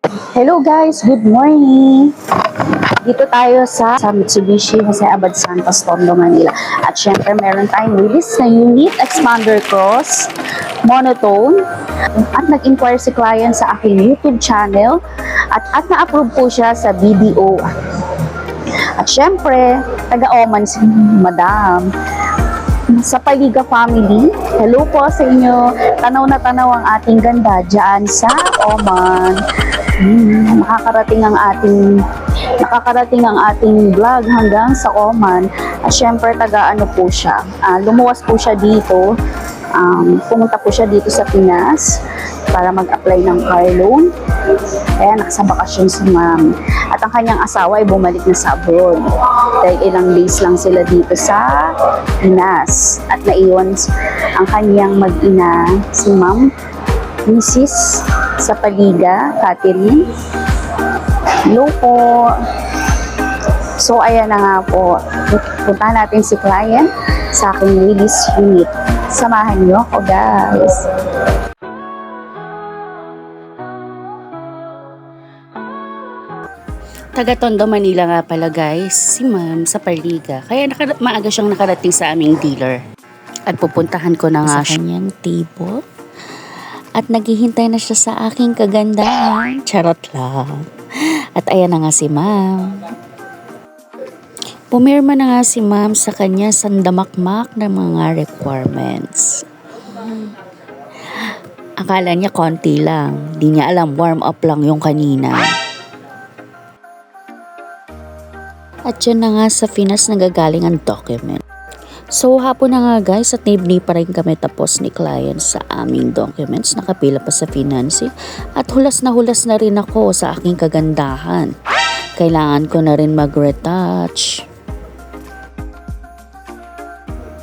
Hello guys, good morning! Dito tayo sa Mitsubishi Jose Abad Santos, Tondo, Manila. At syempre meron tayong release na unit, Expander Cross, monotone. At nag-inquire si client sa aking YouTube channel at na-approve po siya sa BDO. At syempre, taga-Oman si Madam. Sa Paliga family, hello po sa inyo. Tanaw na tanaw ang ating ganda dyan sa Oman. Nakakarating ang ating vlog hanggang sa Oman. At syempre taga-ano po siya. Lumuwas po siya dito. Pumunta po siya dito sa Pinas para mag-apply ng car loan. Kaya nakasabakasyon si ma'am. At ang kanyang asawa ay bumalik na sa abroad. Dahil ilang days lang sila dito sa Pinas. At naiwan ang kanyang mag-ina, si ma'am, Mrs. sa Paliga, Catherine. Hello po. So, ayan na nga po. Punta natin si client sa aking release unit. Samahan niyo ako, guys. Taga Tondo, Manila nga pala guys, si ma'am sa Paliga. Kaya maaga siyang nakarating sa aming dealer. At pupuntahan ko na nga sa kanyang table. At naghihintay na siya sa aking kagandahan. Charot lang. At ayan na nga si ma'am. Pumirma na nga si ma'am sa kanya sandamakmak ng mga requirements. Akala niya konti lang. Di niya alam, warm up lang yung kanina. At yun na nga sa Pinas nagagaling ang document. So hapon na nga guys at naibni pa rin kami tapos ni client sa aming documents. Nakapila pa sa financing at hulas na rin ako sa aking kagandahan. Kailangan ko na rin mag-retouch.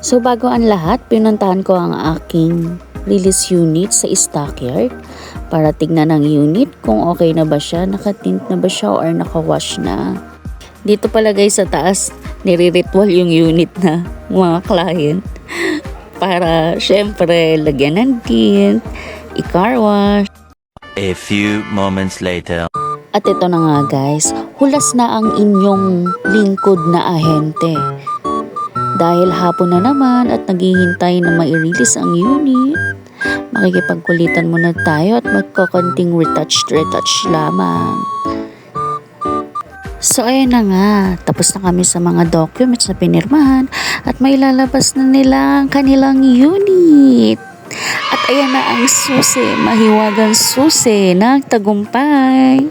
So bago ang lahat, pinuntahan ko ang aking release unit sa stockyard para tignan ang unit kung okay na ba siya, nakatint na ba siya or nakawash na. Dito pala guys sa taas, nire-ritual yung unit na mga client para syempre lagyan ng tint, i-car wash. A few moments later. At ito na nga guys, hulas na ang inyong lingkod na ahente. Dahil hapon na naman at naghihintay na mai-release ang unit, makikipagkulitan muna tayo at magkakonting retouch lamang. So ayun na nga, tapos na kami sa mga documents na pinirmahan at may lalabas na nila ang kanilang unit. At ayan na ang susi, mahiwagang susi ng tagumpay.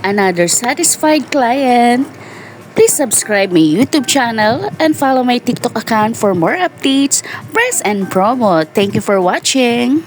Another satisfied client. Please subscribe my YouTube channel and follow my TikTok account for more updates, press and promo. Thank you for watching.